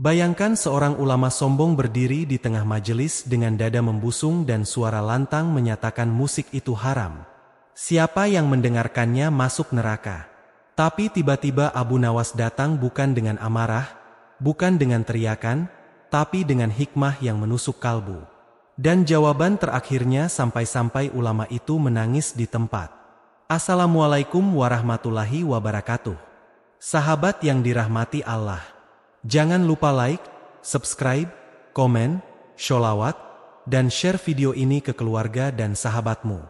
Bayangkan seorang ulama sombong berdiri di tengah majelis dengan dada membusung dan suara lantang menyatakan musik itu haram. Siapa yang mendengarkannya masuk neraka. Tapi tiba-tiba Abu Nawas datang bukan dengan amarah, bukan dengan teriakan, tapi dengan hikmah yang menusuk kalbu. Dan jawaban terakhirnya sampai-sampai ulama itu menangis di tempat. Assalamualaikum warahmatullahi wabarakatuh. Sahabat yang dirahmati Allah. Jangan lupa like, subscribe, komen, sholawat, dan share video ini ke keluarga dan sahabatmu.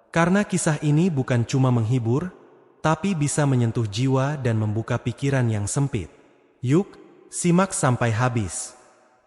Karena kisah ini bukan cuma menghibur, tapi bisa menyentuh jiwa dan membuka pikiran yang sempit. Yuk, simak sampai habis.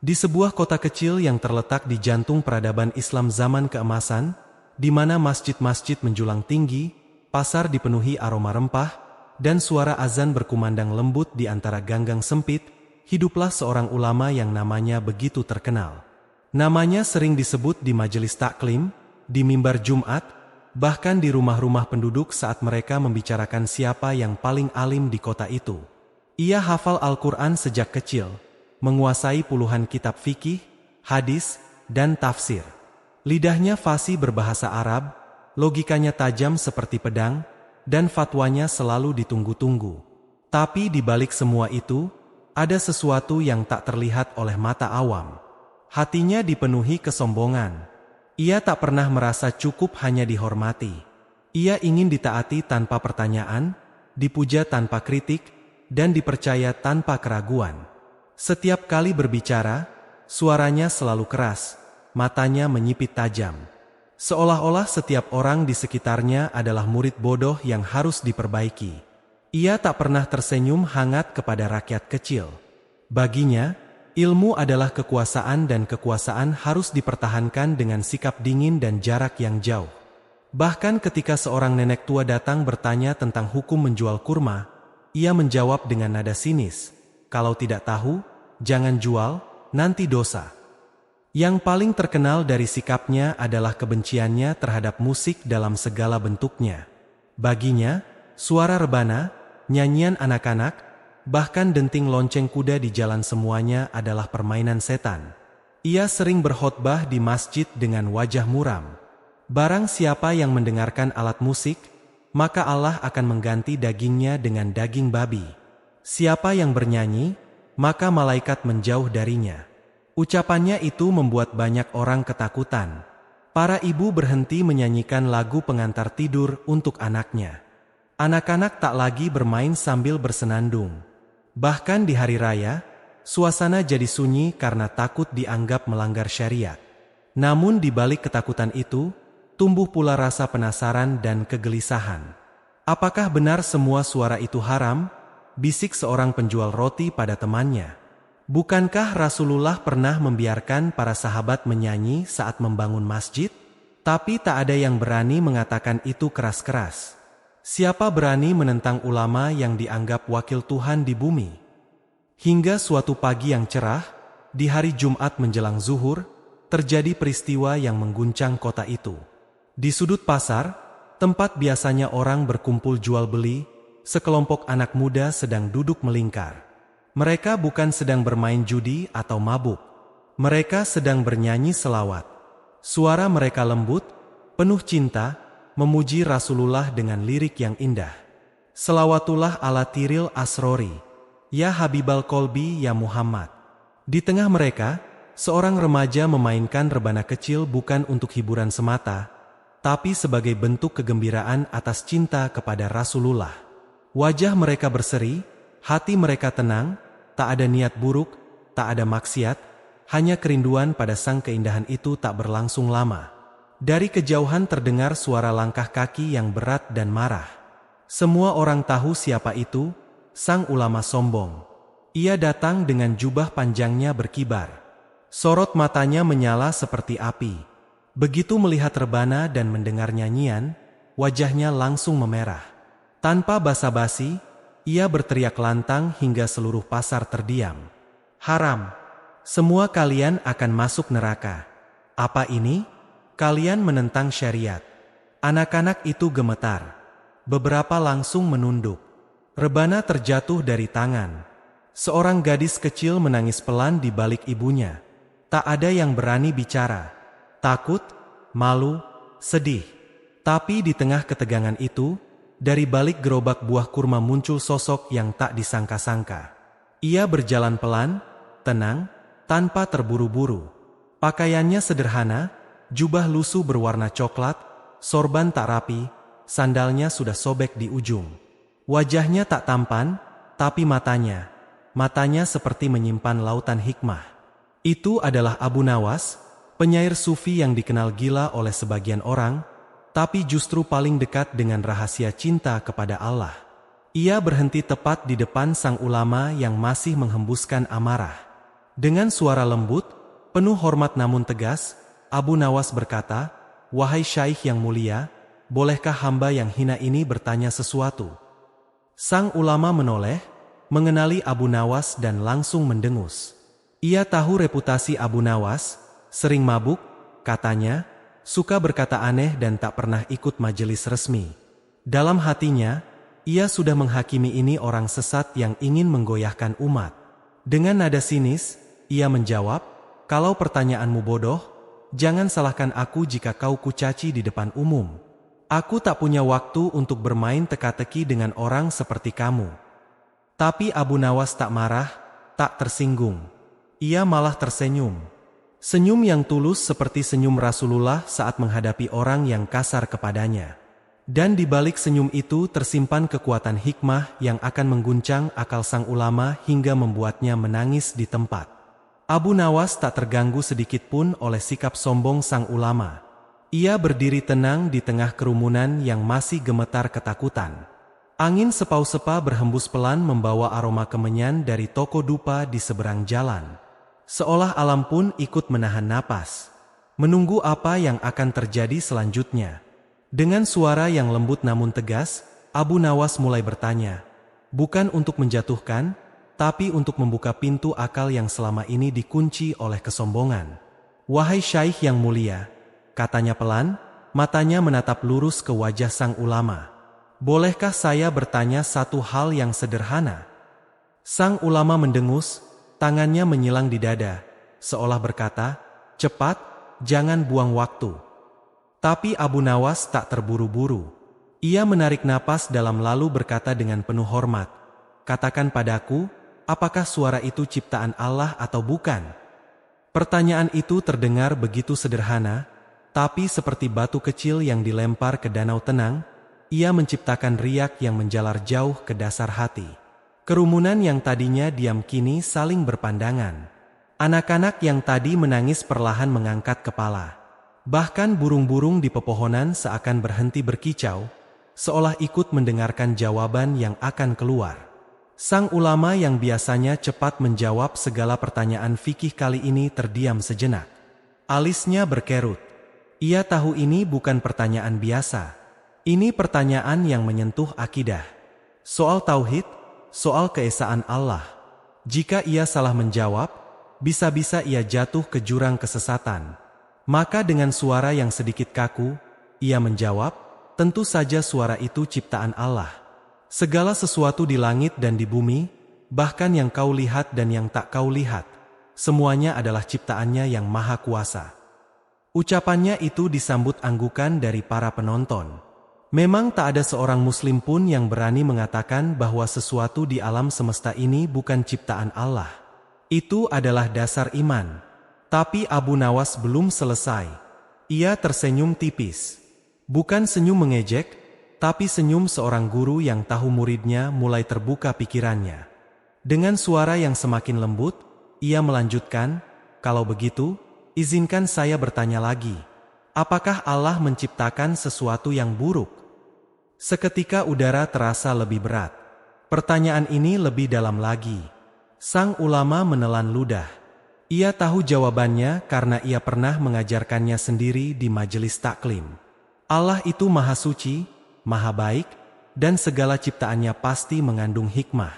Di sebuah kota kecil yang terletak di jantung peradaban Islam zaman keemasan, di mana masjid-masjid menjulang tinggi, pasar dipenuhi aroma rempah, dan suara azan berkumandang lembut di antara ganggang sempit, hiduplah seorang ulama yang namanya begitu terkenal. Namanya sering disebut di majelis taklim, di mimbar Jumat, bahkan di rumah-rumah penduduk saat mereka membicarakan siapa yang paling alim di kota itu. Ia hafal Al-Quran sejak kecil, menguasai puluhan kitab fikih, hadis, dan tafsir. Lidahnya fasih berbahasa Arab, logikanya tajam seperti pedang, dan fatwanya selalu ditunggu-tunggu. Tapi di balik semua itu, ada sesuatu yang tak terlihat oleh mata awam. Hatinya dipenuhi kesombongan. Ia tak pernah merasa cukup hanya dihormati. Ia ingin ditaati tanpa pertanyaan, dipuja tanpa kritik, dan dipercaya tanpa keraguan. Setiap kali berbicara, suaranya selalu keras, matanya menyipit tajam. Seolah-olah setiap orang di sekitarnya adalah murid bodoh yang harus diperbaiki. Ia tak pernah tersenyum hangat kepada rakyat kecil. Baginya, ilmu adalah kekuasaan dan kekuasaan harus dipertahankan dengan sikap dingin dan jarak yang jauh. Bahkan ketika seorang nenek tua datang bertanya tentang hukum menjual kurma, ia menjawab dengan nada sinis, "Kalau tidak tahu, jangan jual, nanti dosa." Yang paling terkenal dari sikapnya adalah kebenciannya terhadap musik dalam segala bentuknya. Baginya, suara rebana, nyanyian anak-anak, bahkan denting lonceng kuda di jalan semuanya adalah permainan setan. Ia sering berkhotbah di masjid dengan wajah muram. Barang siapa yang mendengarkan alat musik, maka Allah akan mengganti dagingnya dengan daging babi. Siapa yang bernyanyi, maka malaikat menjauh darinya. Ucapannya itu membuat banyak orang ketakutan. Para ibu berhenti menyanyikan lagu pengantar tidur untuk anaknya. Anak-anak tak lagi bermain sambil bersenandung. Bahkan di hari raya, suasana jadi sunyi karena takut dianggap melanggar syariat. Namun di balik ketakutan itu, tumbuh pula rasa penasaran dan kegelisahan. Apakah benar semua suara itu haram? Bisik seorang penjual roti pada temannya. Bukankah Rasulullah pernah membiarkan para sahabat menyanyi saat membangun masjid? Tapi tak ada yang berani mengatakan itu keras-keras. Siapa berani menentang ulama yang dianggap wakil Tuhan di bumi? Hingga suatu pagi yang cerah, di hari Jumat menjelang zuhur, terjadi peristiwa yang mengguncang kota itu. Di sudut pasar, tempat biasanya orang berkumpul jual beli, sekelompok anak muda sedang duduk melingkar. Mereka bukan sedang bermain judi atau mabuk. Mereka sedang bernyanyi selawat. Suara mereka lembut, penuh cinta, memuji Rasulullah dengan lirik yang indah. Selawatullah ala tiril asrori, ya Habibal Kolbi ya Muhammad. Di tengah mereka, seorang remaja memainkan rebana kecil bukan untuk hiburan semata, tapi sebagai bentuk kegembiraan atas cinta kepada Rasulullah. Wajah mereka berseri, hati mereka tenang, tak ada niat buruk, tak ada maksiat, hanya kerinduan pada sang keindahan itu tak berlangsung lama. Dari kejauhan terdengar suara langkah kaki yang berat dan marah. Semua orang tahu siapa itu, sang ulama sombong. Ia datang dengan jubah panjangnya berkibar. Sorot matanya menyala seperti api. Begitu melihat rebana dan mendengar nyanyian, wajahnya langsung memerah. Tanpa basa-basi, ia berteriak lantang hingga seluruh pasar terdiam. "Haram! Semua kalian akan masuk neraka. Apa ini? Kalian menentang syariat." Anak-anak itu gemetar. Beberapa langsung menunduk. Rebana terjatuh dari tangan. Seorang gadis kecil menangis pelan di balik ibunya. Tak ada yang berani bicara. Takut, malu, sedih. Tapi di tengah ketegangan itu, dari balik gerobak buah kurma muncul sosok yang tak disangka-sangka. Ia berjalan pelan, tenang, tanpa terburu-buru. Pakaiannya sederhana, jubah lusuh berwarna coklat, sorban tak rapi, sandalnya sudah sobek di ujung. Wajahnya tak tampan, tapi matanya seperti menyimpan lautan hikmah. Itu adalah Abu Nawas, penyair sufi yang dikenal gila oleh sebagian orang, tapi justru paling dekat dengan rahasia cinta kepada Allah. Ia berhenti tepat di depan sang ulama yang masih menghembuskan amarah. Dengan suara lembut, penuh hormat namun tegas, Abu Nawas berkata, "Wahai Syaikh yang mulia, bolehkah hamba yang hina ini bertanya sesuatu?" Sang ulama menoleh, mengenali Abu Nawas dan langsung mendengus. Ia tahu reputasi Abu Nawas, sering mabuk, katanya, suka berkata aneh dan tak pernah ikut majelis resmi. Dalam hatinya, ia sudah menghakimi ini orang sesat yang ingin menggoyahkan umat. Dengan nada sinis, ia menjawab, "Kalau pertanyaanmu bodoh, jangan salahkan aku jika kau kucaci di depan umum. Aku tak punya waktu untuk bermain teka-teki dengan orang seperti kamu." Tapi Abu Nawas tak marah, tak tersinggung. Ia malah tersenyum. Senyum yang tulus seperti senyum Rasulullah saat menghadapi orang yang kasar kepadanya. Dan di balik senyum itu tersimpan kekuatan hikmah yang akan mengguncang akal sang ulama hingga membuatnya menangis di tempat. Abu Nawas tak terganggu sedikitpun oleh sikap sombong sang ulama. Ia berdiri tenang di tengah kerumunan yang masih gemetar ketakutan. Angin sepau-sepa berhembus pelan membawa aroma kemenyan dari toko dupa di seberang jalan. Seolah alam pun ikut menahan napas, menunggu apa yang akan terjadi selanjutnya. Dengan suara yang lembut namun tegas, Abu Nawas mulai bertanya, bukan untuk menjatuhkan, tapi untuk membuka pintu akal yang selama ini dikunci oleh kesombongan. "Wahai Syaikh yang mulia," katanya pelan, matanya menatap lurus ke wajah sang ulama. "Bolehkah saya bertanya satu hal yang sederhana?" Sang ulama mendengus, tangannya menyilang di dada, seolah berkata, "Cepat, jangan buang waktu." Tapi Abu Nawas tak terburu-buru. Ia menarik napas dalam lalu berkata dengan penuh hormat, "Katakan padaku, apakah suara itu ciptaan Allah atau bukan?" Pertanyaan itu terdengar begitu sederhana, tapi seperti batu kecil yang dilempar ke danau tenang, ia menciptakan riak yang menjalar jauh ke dasar hati. Kerumunan yang tadinya diam kini saling berpandangan. Anak-anak yang tadi menangis perlahan mengangkat kepala. Bahkan burung-burung di pepohonan seakan berhenti berkicau, seolah ikut mendengarkan jawaban yang akan keluar. Sang ulama yang biasanya cepat menjawab segala pertanyaan fikih kali ini terdiam sejenak. Alisnya berkerut. Ia tahu ini bukan pertanyaan biasa. Ini pertanyaan yang menyentuh akidah. Soal tauhid, soal keesaan Allah. Jika ia salah menjawab, bisa-bisa ia jatuh ke jurang kesesatan. Maka dengan suara yang sedikit kaku, ia menjawab, "Tentu saja suara itu ciptaan Allah. Segala sesuatu di langit dan di bumi, bahkan yang kau lihat dan yang tak kau lihat, semuanya adalah ciptaannya yang maha kuasa." Ucapannya itu disambut anggukan dari para penonton. Memang tak ada seorang muslim pun yang berani mengatakan bahwa sesuatu di alam semesta ini bukan ciptaan Allah. Itu adalah dasar iman. Tapi Abu Nawas belum selesai. Ia tersenyum tipis. Bukan senyum mengejek, tapi senyum seorang guru yang tahu muridnya mulai terbuka pikirannya. Dengan suara yang semakin lembut, ia melanjutkan, "Kalau begitu, izinkan saya bertanya lagi. Apakah Allah menciptakan sesuatu yang buruk?" Seketika udara terasa lebih berat. Pertanyaan ini lebih dalam lagi. Sang ulama menelan ludah. Ia tahu jawabannya karena ia pernah mengajarkannya sendiri di majelis taklim. Allah itu maha suci, maha baik, dan segala ciptaannya pasti mengandung hikmah.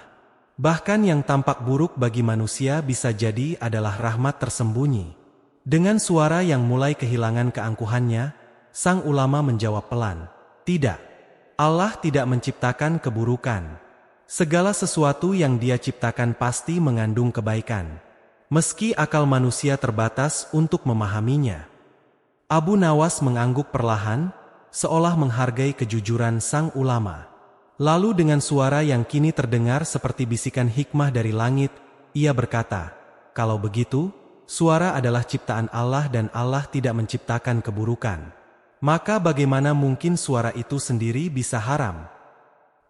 Bahkan yang tampak buruk bagi manusia bisa jadi adalah rahmat tersembunyi. Dengan suara yang mulai kehilangan keangkuhannya, sang ulama menjawab pelan, "Tidak. Allah tidak menciptakan keburukan. Segala sesuatu yang Dia ciptakan pasti mengandung kebaikan, meski akal manusia terbatas untuk memahaminya. Abu Nawas mengangguk perlahan, seolah menghargai kejujuran sang ulama. Lalu dengan suara yang kini terdengar seperti bisikan hikmah dari langit, ia berkata, "Kalau begitu, suara adalah ciptaan Allah dan Allah tidak menciptakan keburukan. Maka bagaimana mungkin suara itu sendiri bisa haram?"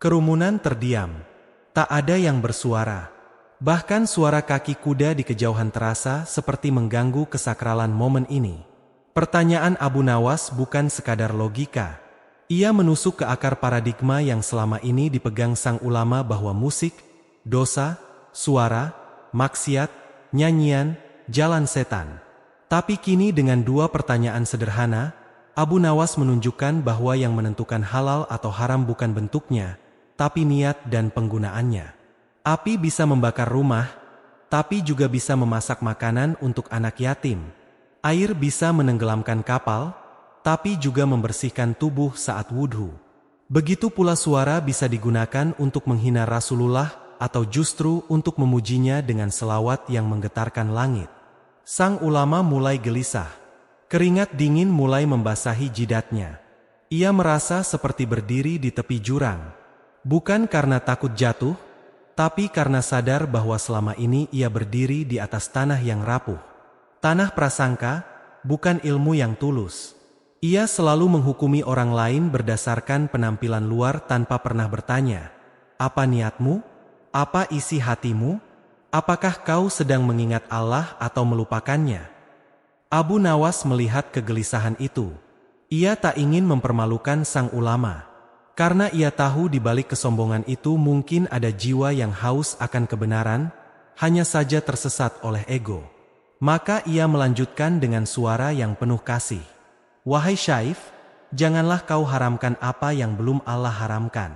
Kerumunan terdiam. Tak ada yang bersuara. Bahkan suara kaki kuda di kejauhan terasa seperti mengganggu kesakralan momen ini. Pertanyaan Abu Nawas bukan sekadar logika. Ia menusuk ke akar paradigma yang selama ini dipegang sang ulama bahwa musik, dosa, suara, maksiat, nyanyian, jalan setan. Tapi kini dengan dua pertanyaan sederhana, Abu Nawas menunjukkan bahwa yang menentukan halal atau haram bukan bentuknya, tapi niat dan penggunaannya. Api bisa membakar rumah, tapi juga bisa memasak makanan untuk anak yatim. Air bisa menenggelamkan kapal, tapi juga membersihkan tubuh saat wudhu. Begitu pula suara bisa digunakan untuk menghina Rasulullah atau justru untuk memujinya dengan selawat yang menggetarkan langit. Sang ulama mulai gelisah. Keringat dingin mulai membasahi jidatnya. Ia merasa seperti berdiri di tepi jurang. Bukan karena takut jatuh, tapi karena sadar bahwa selama ini ia berdiri di atas tanah yang rapuh. Tanah prasangka, bukan ilmu yang tulus. Ia selalu menghukumi orang lain berdasarkan penampilan luar tanpa pernah bertanya, "Apa niatmu? Apa isi hatimu? Apakah kau sedang mengingat Allah atau melupakannya?" Abu Nawas melihat kegelisahan itu. Ia tak ingin mempermalukan sang ulama. Karena ia tahu di balik kesombongan itu mungkin ada jiwa yang haus akan kebenaran, hanya saja tersesat oleh ego. Maka ia melanjutkan dengan suara yang penuh kasih. "Wahai Syaif, janganlah kau haramkan apa yang belum Allah haramkan.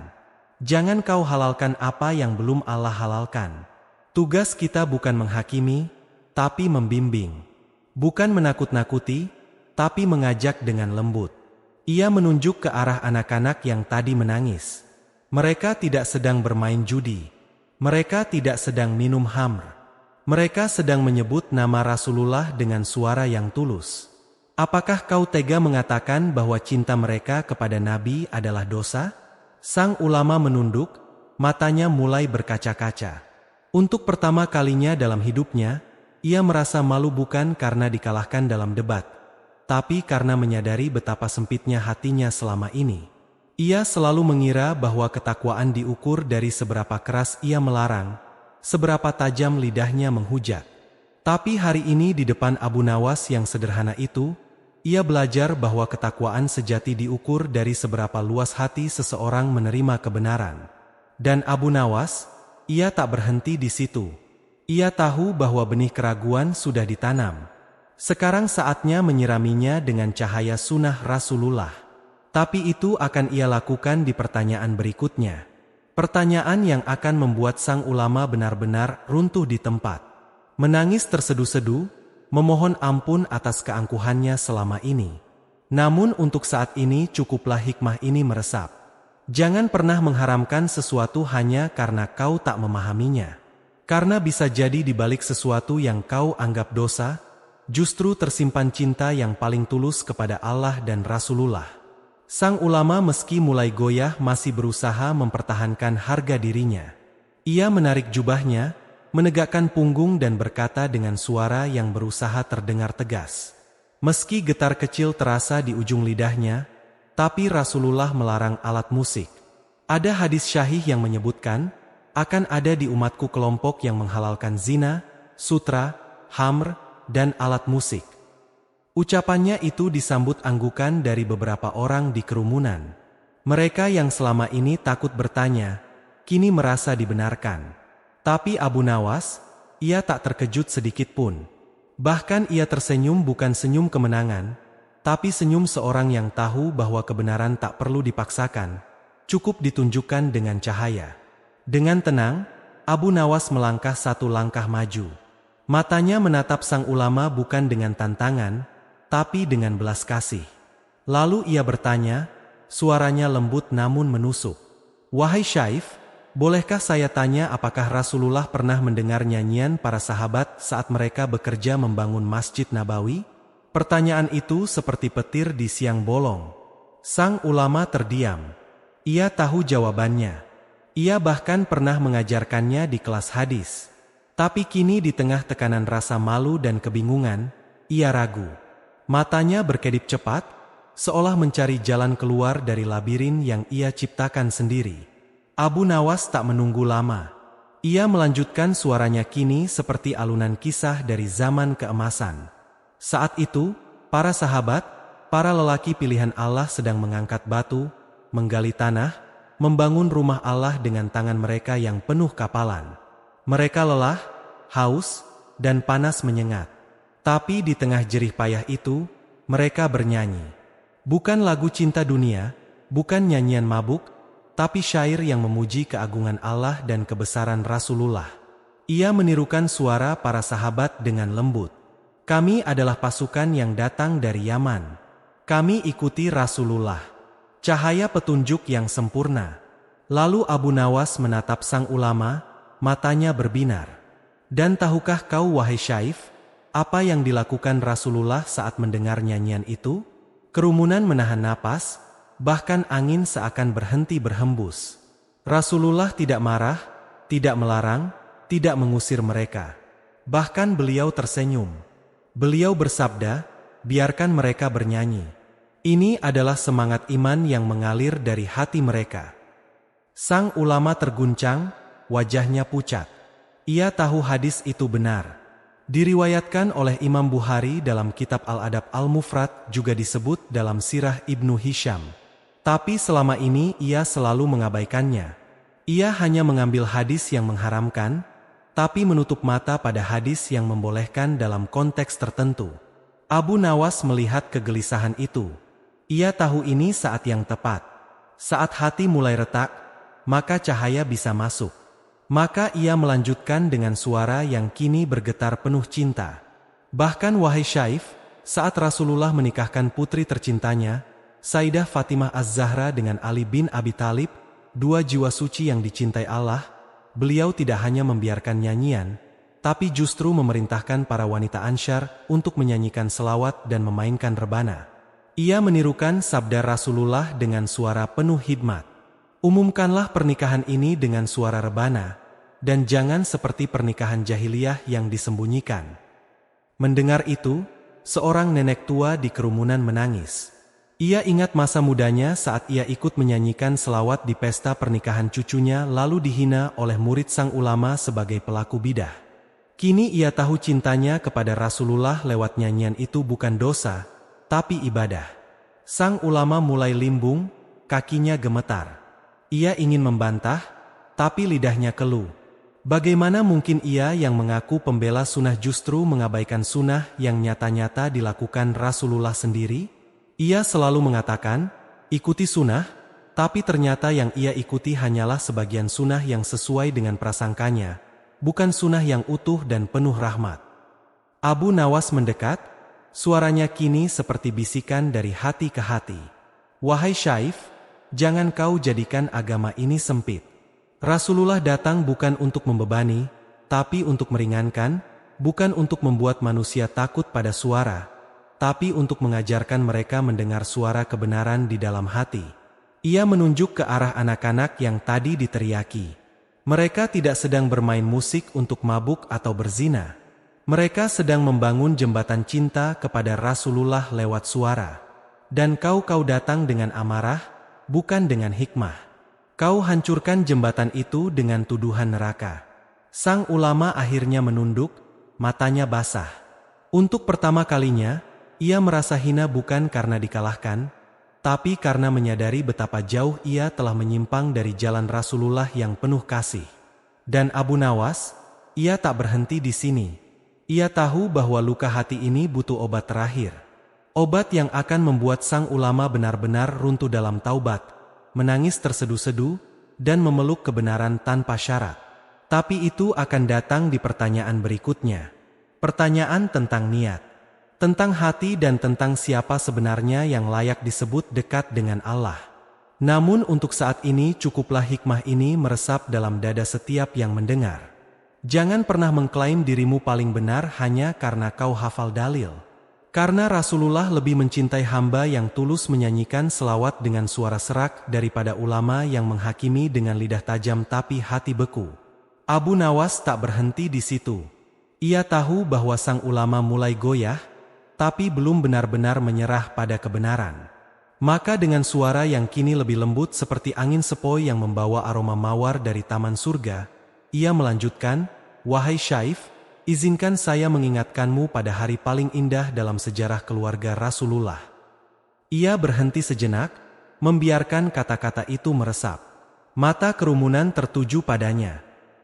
Jangan kau halalkan apa yang belum Allah halalkan. Tugas kita bukan menghakimi, tapi membimbing. Bukan menakut-nakuti, tapi mengajak dengan lembut." Ia menunjuk ke arah anak-anak yang tadi menangis. Mereka tidak sedang bermain judi. Mereka tidak sedang minum khamr. Mereka sedang menyebut nama Rasulullah dengan suara yang tulus. "Apakah kau tega mengatakan bahwa cinta mereka kepada Nabi adalah dosa?" Sang ulama menunduk, matanya mulai berkaca-kaca. Untuk pertama kalinya dalam hidupnya, ia merasa malu bukan karena dikalahkan dalam debat, tapi karena menyadari betapa sempitnya hatinya selama ini. Ia selalu mengira bahwa ketakwaan diukur dari seberapa keras ia melarang, seberapa tajam lidahnya menghujat. Tapi hari ini di depan Abu Nawas yang sederhana itu, ia belajar bahwa ketakwaan sejati diukur dari seberapa luas hati seseorang menerima kebenaran. Dan Abu Nawas, ia tak berhenti di situ. Ia tahu bahwa benih keraguan sudah ditanam. Sekarang saatnya menyiraminya dengan cahaya sunnah Rasulullah. Tapi itu akan ia lakukan di pertanyaan berikutnya. Pertanyaan yang akan membuat sang ulama benar-benar runtuh di tempat. Menangis tersedu-sedu, memohon ampun atas keangkuhannya selama ini. Namun untuk saat ini cukuplah hikmah ini meresap. Jangan pernah mengharamkan sesuatu hanya karena kau tak memahaminya. Karena bisa jadi di balik sesuatu yang kau anggap dosa, justru tersimpan cinta yang paling tulus kepada Allah dan Rasulullah. Sang ulama meski mulai goyah masih berusaha mempertahankan harga dirinya. Ia menarik jubahnya, menegakkan punggung dan berkata dengan suara yang berusaha terdengar tegas. Meski getar kecil terasa di ujung lidahnya, tapi Rasulullah melarang alat musik. Ada hadis syahih yang menyebutkan, akan ada di umatku kelompok yang menghalalkan zina, sutra, khamr, dan alat musik. Ucapannya itu disambut anggukan dari beberapa orang di kerumunan. Mereka yang selama ini takut bertanya, kini merasa dibenarkan. Tapi Abu Nawas, ia tak terkejut sedikit pun. Bahkan ia tersenyum bukan senyum kemenangan, tapi senyum seorang yang tahu bahwa kebenaran tak perlu dipaksakan, cukup ditunjukkan dengan cahaya. Dengan tenang, Abu Nawas melangkah satu langkah maju. Matanya menatap sang ulama bukan dengan tantangan, tapi dengan belas kasih. Lalu ia bertanya, suaranya lembut namun menusuk. "Wahai Syaif, Bolehkah saya tanya apakah Rasulullah pernah mendengar nyanyian para sahabat saat mereka bekerja membangun Masjid Nabawi? Pertanyaan itu seperti petir di siang bolong. Sang ulama terdiam. Ia tahu jawabannya. Ia bahkan pernah mengajarkannya di kelas hadis. Tapi kini di tengah tekanan rasa malu dan kebingungan, ia ragu. Matanya berkedip cepat, seolah mencari jalan keluar dari labirin yang ia ciptakan sendiri. Abu Nawas tak menunggu lama. Ia melanjutkan suaranya kini seperti alunan kisah dari zaman keemasan. Saat itu, para sahabat, para lelaki pilihan Allah sedang mengangkat batu, menggali tanah, membangun rumah Allah dengan tangan mereka yang penuh kapalan. Mereka lelah, haus, dan panas menyengat. Tapi di tengah jerih payah itu, mereka bernyanyi. Bukan lagu cinta dunia, bukan nyanyian mabuk, tapi syair yang memuji keagungan Allah dan kebesaran Rasulullah. Ia menirukan suara para sahabat dengan lembut. Kami adalah pasukan yang datang dari Yaman. Kami ikuti Rasulullah. Cahaya petunjuk yang sempurna. Lalu Abu Nawas menatap sang ulama, matanya berbinar. Dan tahukah kau wahai Syaif, apa yang dilakukan Rasulullah saat mendengar nyanyian itu? Kerumunan menahan napas, bahkan angin seakan berhenti berhembus. Rasulullah tidak marah, tidak melarang, tidak mengusir mereka. Bahkan beliau tersenyum. Beliau bersabda, biarkan mereka bernyanyi. Ini adalah semangat iman yang mengalir dari hati mereka. Sang ulama terguncang, wajahnya pucat. Ia tahu hadis itu benar. Diriwayatkan oleh Imam Bukhari dalam kitab Al-Adab Al-Mufrad, juga disebut dalam sirah Ibnu Hisham. Tapi selama ini ia selalu mengabaikannya. Ia hanya mengambil hadis yang mengharamkan, tapi menutup mata pada hadis yang membolehkan dalam konteks tertentu. Abu Nawas melihat kegelisahan itu. Ia tahu ini saat yang tepat. Saat hati mulai retak, maka cahaya bisa masuk. Maka ia melanjutkan dengan suara yang kini bergetar penuh cinta. Bahkan wahai Syaif, saat Rasulullah menikahkan putri tercintanya, Sayyidah Fatimah Az-Zahra dengan Ali bin Abi Thalib, dua jiwa suci yang dicintai Allah, beliau tidak hanya membiarkan nyanyian, tapi justru memerintahkan para wanita Ansyar untuk menyanyikan selawat dan memainkan rebana. Ia menirukan sabda Rasulullah dengan suara penuh hikmat. Umumkanlah pernikahan ini dengan suara rebana, dan jangan seperti pernikahan jahiliyah yang disembunyikan. Mendengar itu, seorang nenek tua di kerumunan menangis. Ia ingat masa mudanya saat ia ikut menyanyikan selawat di pesta pernikahan cucunya lalu dihina oleh murid sang ulama sebagai pelaku bidah. Kini ia tahu cintanya kepada Rasulullah lewat nyanyian itu bukan dosa, tapi ibadah. Sang ulama mulai limbung, kakinya gemetar. Ia ingin membantah, tapi lidahnya keluh. Bagaimana mungkin ia yang mengaku pembela sunnah justru mengabaikan sunnah yang nyata-nyata dilakukan Rasulullah sendiri? Ia selalu mengatakan, ikuti sunnah, tapi ternyata yang ia ikuti hanyalah sebagian sunnah yang sesuai dengan prasangkanya, bukan sunnah yang utuh dan penuh rahmat. Abu Nawas mendekat, suaranya kini seperti bisikan dari hati ke hati. Wahai Syaif, jangan kau jadikan agama ini sempit. Rasulullah datang bukan untuk membebani, tapi untuk meringankan, bukan untuk membuat manusia takut pada suara, tapi untuk mengajarkan mereka mendengar suara kebenaran di dalam hati. Ia menunjuk ke arah anak-anak yang tadi diteriaki. Mereka tidak sedang bermain musik untuk mabuk atau berzina. Mereka sedang membangun jembatan cinta kepada Rasulullah lewat suara. Dan kau datang dengan amarah, bukan dengan hikmah. Kau hancurkan jembatan itu dengan tuduhan neraka. Sang ulama akhirnya menunduk, matanya basah. Untuk pertama kalinya, ia merasa hina bukan karena dikalahkan, tapi karena menyadari betapa jauh ia telah menyimpang dari jalan Rasulullah yang penuh kasih. Dan Abu Nawas, ia tak berhenti di sini. Ia tahu bahwa luka hati ini butuh obat terakhir. Obat yang akan membuat sang ulama benar-benar runtuh dalam taubat, menangis terseduh-seduh, dan memeluk kebenaran tanpa syarat. Tapi itu akan datang di pertanyaan berikutnya. Pertanyaan tentang niat. Tentang hati dan tentang siapa sebenarnya yang layak disebut dekat dengan Allah. Namun untuk saat ini cukuplah hikmah ini meresap dalam dada setiap yang mendengar. Jangan pernah mengklaim dirimu paling benar hanya karena kau hafal dalil. Karena Rasulullah lebih mencintai hamba yang tulus menyanyikan selawat dengan suara serak daripada ulama yang menghakimi dengan lidah tajam tapi hati beku. Abu Nawas tak berhenti di situ. Ia tahu bahwa sang ulama mulai goyah, tapi belum benar-benar menyerah pada kebenaran. Maka dengan suara yang kini lebih lembut seperti angin sepoi yang membawa aroma mawar dari taman surga, ia melanjutkan, "Wahai Syaif, izinkan saya mengingatkanmu pada hari paling indah dalam sejarah keluarga Rasulullah." Ia berhenti sejenak, membiarkan kata-kata itu meresap. Mata kerumunan tertuju padanya.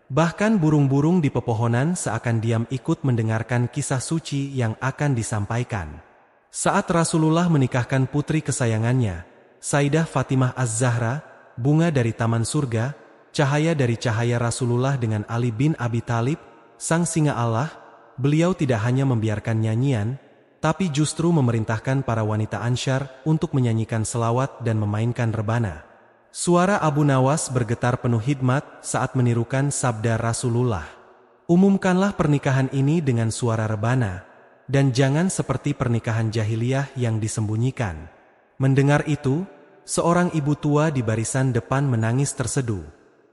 Bahkan burung-burung di pepohonan seakan diam ikut mendengarkan kisah suci yang akan disampaikan. Saat Rasulullah menikahkan putri kesayangannya, Sayyidah Fatimah Az-Zahra, bunga dari taman surga, cahaya dari cahaya Rasulullah dengan Ali bin Abi Thalib, sang singa Allah, beliau tidak hanya membiarkan nyanyian, tapi justru memerintahkan para wanita Ansyar untuk menyanyikan selawat dan memainkan rebana. Suara Abu Nawas bergetar penuh hikmat saat menirukan sabda Rasulullah. "Umumkanlah pernikahan ini dengan suara rebana, dan jangan seperti pernikahan jahiliyah yang disembunyikan." Mendengar itu, seorang ibu tua di barisan depan menangis terseduh.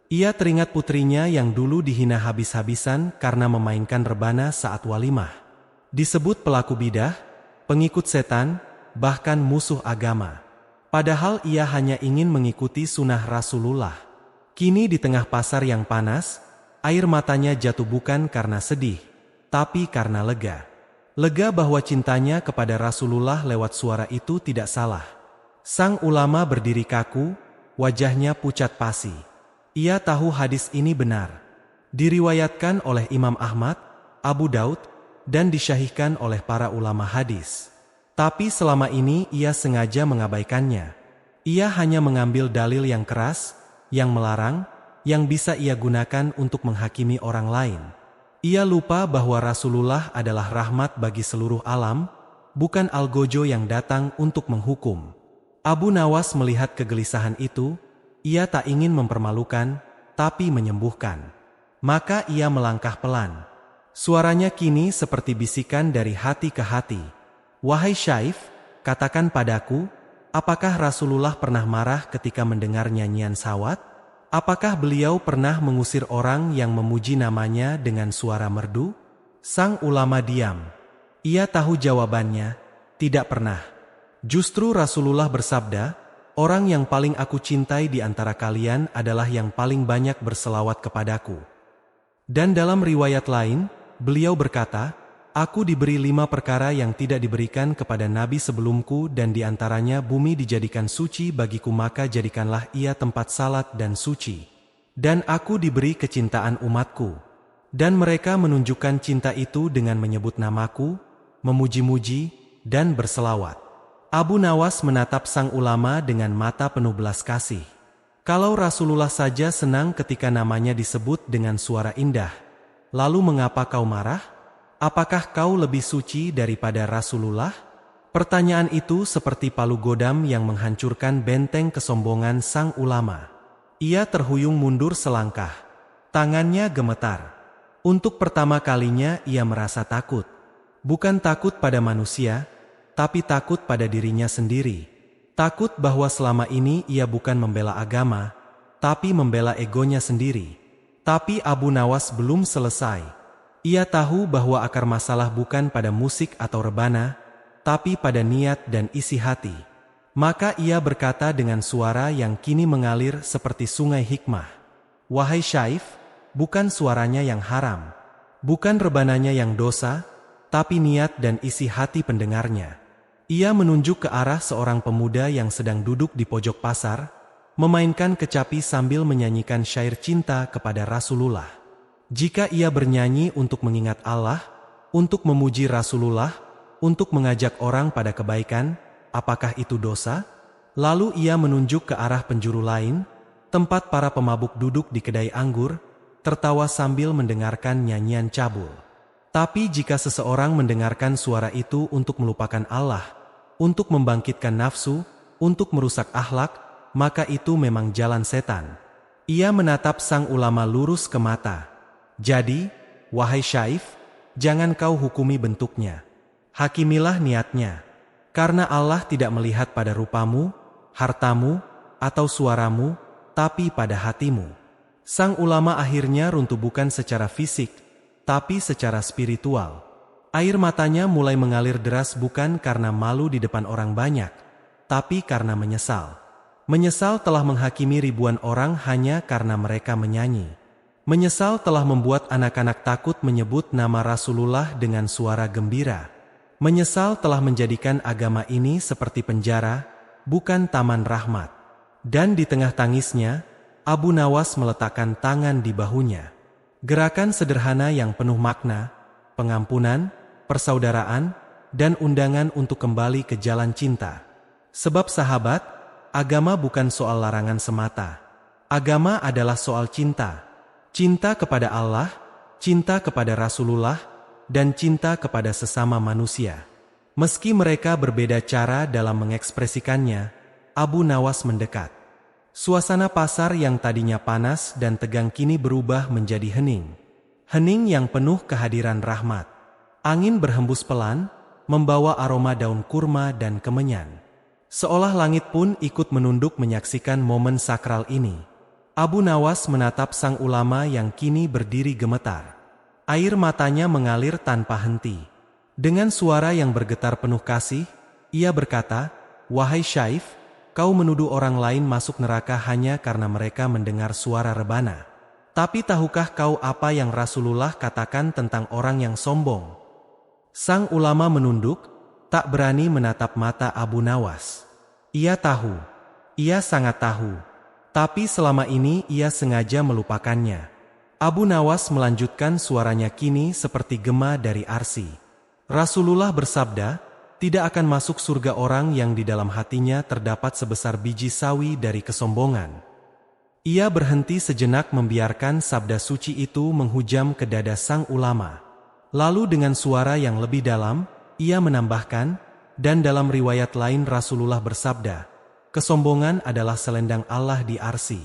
Ia teringat putrinya yang dulu dihina habis-habisan karena memainkan rebana saat walimah. Disebut pelaku bidah, pengikut setan, bahkan musuh agama. Padahal ia hanya ingin mengikuti sunnah Rasulullah. Kini di tengah pasar yang panas, air matanya jatuh bukan karena sedih, tapi karena lega. Lega bahwa cintanya kepada Rasulullah lewat suara itu tidak salah. Sang ulama berdiri kaku, wajahnya pucat pasi. Ia tahu hadis ini benar. Diriwayatkan oleh Imam Ahmad, Abu Daud, dan disyahihkan oleh para ulama hadis. Tapi selama ini ia sengaja mengabaikannya. Ia hanya mengambil dalil yang keras, yang melarang, yang bisa ia gunakan untuk menghakimi orang lain. Ia lupa bahwa Rasulullah adalah rahmat bagi seluruh alam, bukan algojo yang datang untuk menghukum. Abu Nawas melihat kegelisahan itu, ia tak ingin mempermalukan, tapi menyembuhkan. Maka ia melangkah pelan. Suaranya kini seperti bisikan dari hati ke hati. "Wahai Syaif, katakan padaku, apakah Rasulullah pernah marah ketika mendengar nyanyian sawat? Apakah beliau pernah mengusir orang yang memuji namanya dengan suara merdu?" Sang ulama diam. Ia tahu jawabannya, tidak pernah. Justru Rasulullah bersabda, "Orang yang paling aku cintai di antara kalian adalah yang paling banyak berselawat kepadaku." Dan dalam riwayat lain, beliau berkata, "Aku diberi 5 perkara yang tidak diberikan kepada nabi sebelumku dan di antaranya bumi dijadikan suci bagiku maka jadikanlah ia tempat salat dan suci. Dan aku diberi kecintaan umatku." Dan mereka menunjukkan cinta itu dengan menyebut namaku, memuji-muji, dan berselawat. Abu Nawas menatap sang ulama dengan mata penuh belas kasih. Kalau Rasulullah saja senang ketika namanya disebut dengan suara indah, lalu mengapa kau marah? Apakah kau lebih suci daripada Rasulullah? Pertanyaan itu seperti palu godam yang menghancurkan benteng kesombongan sang ulama. Ia terhuyung mundur selangkah. Tangannya gemetar. Untuk pertama kalinya ia merasa takut. Bukan takut pada manusia, tapi takut pada dirinya sendiri. Takut bahwa selama ini ia bukan membela agama, tapi membela egonya sendiri. Tapi Abu Nawas belum selesai. Ia tahu bahwa akar masalah bukan pada musik atau rebana, tapi pada niat dan isi hati. Maka ia berkata dengan suara yang kini mengalir seperti sungai hikmah, "Wahai Syaif, bukan suaranya yang haram, bukan rebananya yang dosa, tapi niat dan isi hati pendengarnya." Ia menunjuk ke arah seorang pemuda yang sedang duduk di pojok pasar, memainkan kecapi sambil menyanyikan syair cinta kepada Rasulullah. Jika ia bernyanyi untuk mengingat Allah, untuk memuji Rasulullah, untuk mengajak orang pada kebaikan, apakah itu dosa? Lalu ia menunjuk ke arah penjuru lain, tempat para pemabuk duduk di kedai anggur, tertawa sambil mendengarkan nyanyian cabul. Tapi jika seseorang mendengarkan suara itu untuk melupakan Allah, untuk membangkitkan nafsu, untuk merusak akhlak, maka itu memang jalan setan. Ia menatap sang ulama lurus ke mata. Jadi, wahai Syaif, jangan kau hukumi bentuknya. Hakimilah niatnya. Karena Allah tidak melihat pada rupamu, hartamu, atau suaramu, tapi pada hatimu. Sang ulama akhirnya runtuh bukan secara fisik, tapi secara spiritual. Air matanya mulai mengalir deras bukan karena malu di depan orang banyak, tapi karena menyesal. Menyesal telah menghakimi ribuan orang hanya karena mereka menyanyi. Menyesal telah membuat anak-anak takut menyebut nama Rasulullah dengan suara gembira. Menyesal telah menjadikan agama ini seperti penjara, bukan taman rahmat. Dan di tengah tangisnya, Abu Nawas meletakkan tangan di bahunya. Gerakan sederhana yang penuh makna, pengampunan, persaudaraan, dan undangan untuk kembali ke jalan cinta. Sebab sahabat, agama bukan soal larangan semata. Agama adalah soal cinta. Cinta kepada Allah, cinta kepada Rasulullah, dan cinta kepada sesama manusia. Meski mereka berbeda cara dalam mengekspresikannya, Abu Nawas mendekat. Suasana pasar yang tadinya panas dan tegang kini berubah menjadi hening. Hening yang penuh kehadiran rahmat. Angin berhembus pelan, membawa aroma daun kurma dan kemenyan. Seolah langit pun ikut menunduk menyaksikan momen sakral ini. Abu Nawas menatap sang ulama yang kini berdiri gemetar. Air matanya mengalir tanpa henti. Dengan suara yang bergetar penuh kasih, ia berkata, "Wahai Syaif, kau menuduh orang lain masuk neraka hanya karena mereka mendengar suara rebana. Tapi tahukah kau apa yang Rasulullah katakan tentang orang yang sombong?" Sang ulama menunduk, tak berani menatap mata Abu Nawas. Ia tahu, ia sangat tahu, tapi selama ini ia sengaja melupakannya. Abu Nawas melanjutkan suaranya kini seperti gema dari arsy. Rasulullah bersabda, tidak akan masuk surga orang yang di dalam hatinya terdapat sebesar biji sawi dari kesombongan. Ia berhenti sejenak membiarkan sabda suci itu menghujam ke dada sang ulama. Lalu dengan suara yang lebih dalam, ia menambahkan, dan dalam riwayat lain Rasulullah bersabda, kesombongan adalah selendang Allah di arsy.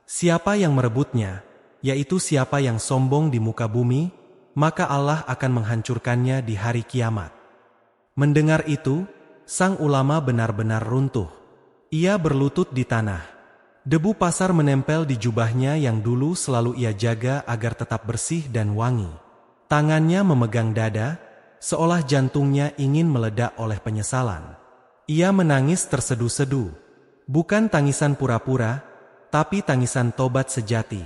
Siapa yang merebutnya, yaitu siapa yang sombong di muka bumi, maka Allah akan menghancurkannya di hari kiamat. Mendengar itu, sang ulama benar-benar runtuh. Ia berlutut di tanah. Debu pasar menempel di jubahnya yang dulu selalu ia jaga agar tetap bersih dan wangi. Tangannya memegang dada, seolah jantungnya ingin meledak oleh penyesalan. Ia menangis tersedu-sedu. Bukan tangisan pura-pura, tapi tangisan tobat sejati.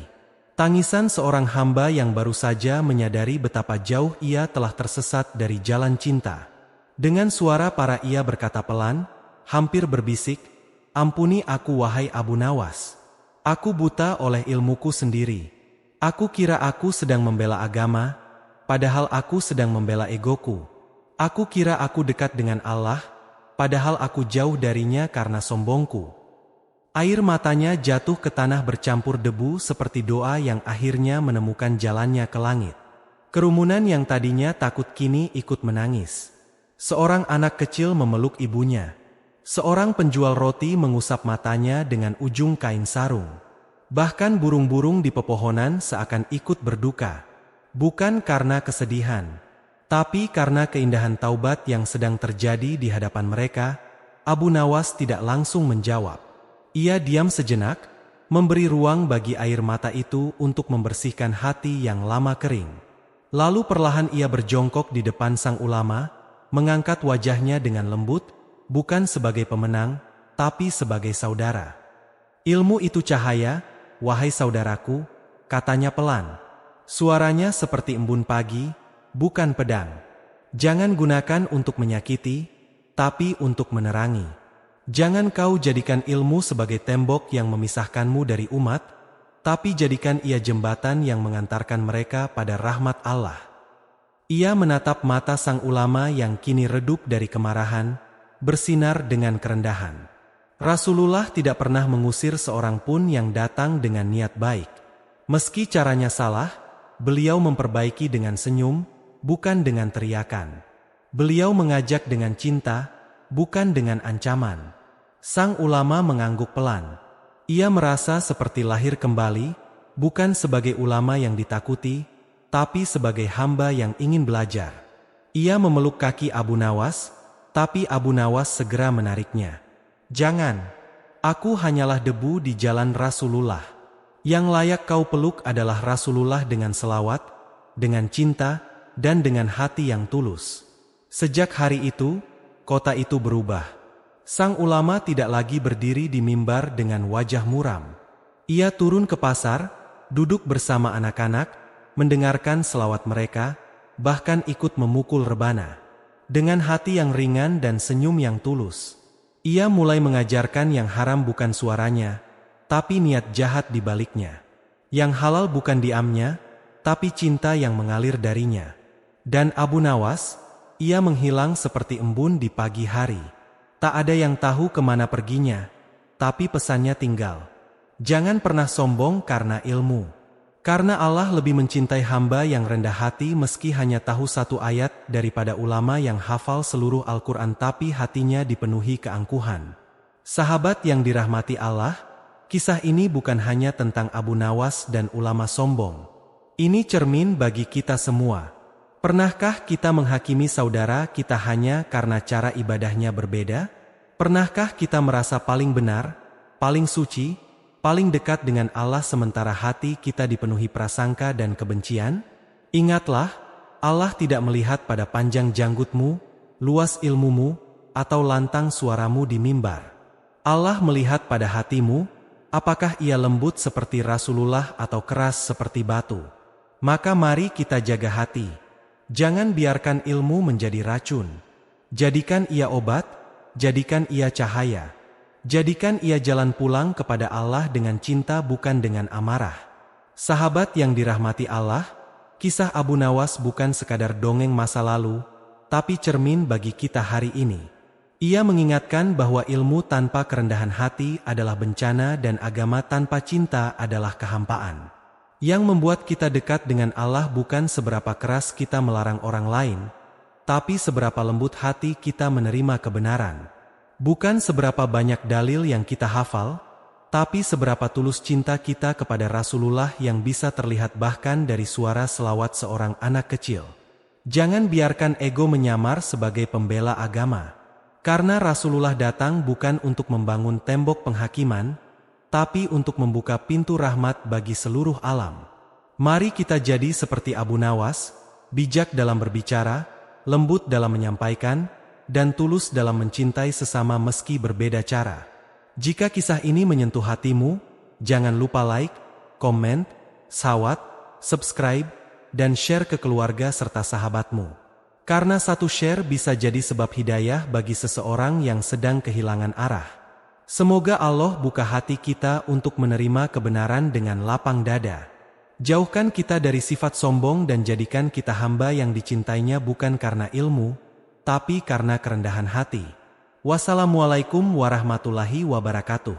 Tangisan seorang hamba yang baru saja menyadari betapa jauh ia telah tersesat dari jalan cinta. Dengan suara parah ia berkata pelan, hampir berbisik, "Ampuni aku wahai Abu Nawas. Aku buta oleh ilmuku sendiri. Aku kira aku sedang membela agama, padahal aku sedang membela egoku. Aku kira aku dekat dengan Allah, padahal aku jauh darinya karena sombongku." Air matanya jatuh ke tanah bercampur debu seperti doa yang akhirnya menemukan jalannya ke langit. Kerumunan yang tadinya takut kini ikut menangis. Seorang anak kecil memeluk ibunya. Seorang penjual roti mengusap matanya dengan ujung kain sarung. Bahkan burung-burung di pepohonan seakan ikut berduka. Bukan karena kesedihan, tapi karena keindahan taubat yang sedang terjadi di hadapan mereka. Abu Nawas tidak langsung menjawab. Ia diam sejenak, memberi ruang bagi air mata itu untuk membersihkan hati yang lama kering. Lalu perlahan ia berjongkok di depan sang ulama, mengangkat wajahnya dengan lembut, bukan sebagai pemenang, tapi sebagai saudara. "Ilmu itu cahaya, wahai saudaraku," katanya pelan. Suaranya seperti embun pagi, bukan pedang. "Jangan gunakan untuk menyakiti, tapi untuk menerangi. Jangan kau jadikan ilmu sebagai tembok yang memisahkanmu dari umat, tapi jadikan ia jembatan yang mengantarkan mereka pada rahmat Allah." Ia menatap mata sang ulama yang kini redup dari kemarahan, bersinar dengan kerendahan. Rasulullah tidak pernah mengusir seorang pun yang datang dengan niat baik. Meski caranya salah, beliau memperbaiki dengan senyum, bukan dengan teriakan. Beliau mengajak dengan cinta, bukan dengan ancaman. Sang ulama mengangguk pelan. Ia merasa seperti lahir kembali, bukan sebagai ulama yang ditakuti, tapi sebagai hamba yang ingin belajar. Ia memeluk kaki Abu Nawas, tapi Abu Nawas segera menariknya. "Jangan, aku hanyalah debu di jalan Rasulullah. Yang layak kau peluk adalah Rasulullah dengan selawat, dengan cinta, dan dengan hati yang tulus." Sejak hari itu, kota itu berubah. Sang ulama tidak lagi berdiri di mimbar dengan wajah muram. Ia turun ke pasar, duduk bersama anak-anak, mendengarkan selawat mereka, bahkan ikut memukul rebana. Dengan hati yang ringan dan senyum yang tulus, ia mulai mengajarkan yang haram bukan suaranya, tapi niat jahat di baliknya. Yang halal bukan diamnya, tapi cinta yang mengalir darinya. Dan Abu Nawas, ia menghilang seperti embun di pagi hari. Tak ada yang tahu kemana perginya, tapi pesannya tinggal. Jangan pernah sombong karena ilmu. Karena Allah lebih mencintai hamba yang rendah hati meski hanya tahu satu ayat daripada ulama yang hafal seluruh Al-Quran tapi hatinya dipenuhi keangkuhan. Sahabat yang dirahmati Allah, kisah ini bukan hanya tentang Abu Nawas dan ulama sombong. Ini cermin bagi kita semua. Pernahkah kita menghakimi saudara kita hanya karena cara ibadahnya berbeda? Pernahkah kita merasa paling benar, paling suci, paling dekat dengan Allah sementara hati kita dipenuhi prasangka dan kebencian? Ingatlah, Allah tidak melihat pada panjang janggutmu, luas ilmumu, atau lantang suaramu di mimbar. Allah melihat pada hatimu, apakah ia lembut seperti Rasulullah atau keras seperti batu. Maka mari kita jaga hati. Jangan biarkan ilmu menjadi racun. Jadikan ia obat, jadikan ia cahaya. Jadikan ia jalan pulang kepada Allah dengan cinta bukan dengan amarah. Sahabat yang dirahmati Allah, kisah Abu Nawas bukan sekadar dongeng masa lalu, tapi cermin bagi kita hari ini. Ia mengingatkan bahwa ilmu tanpa kerendahan hati adalah bencana dan agama tanpa cinta adalah kehampaan. Yang membuat kita dekat dengan Allah bukan seberapa keras kita melarang orang lain, tapi seberapa lembut hati kita menerima kebenaran. Bukan seberapa banyak dalil yang kita hafal, tapi seberapa tulus cinta kita kepada Rasulullah yang bisa terlihat bahkan dari suara selawat seorang anak kecil. Jangan biarkan ego menyamar sebagai pembela agama. Karena Rasulullah datang bukan untuk membangun tembok penghakiman, tapi untuk membuka pintu rahmat bagi seluruh alam. Mari kita jadi seperti Abu Nawas, bijak dalam berbicara, lembut dalam menyampaikan, dan tulus dalam mencintai sesama meski berbeda cara. Jika kisah ini menyentuh hatimu, jangan lupa like, komen, shawat, subscribe, dan share ke keluarga serta sahabatmu. Karena satu share bisa jadi sebab hidayah bagi seseorang yang sedang kehilangan arah. Semoga Allah buka hati kita untuk menerima kebenaran dengan lapang dada. Jauhkan kita dari sifat sombong dan jadikan kita hamba yang dicintainya bukan karena ilmu, tapi karena kerendahan hati. Wassalamualaikum warahmatullahi wabarakatuh.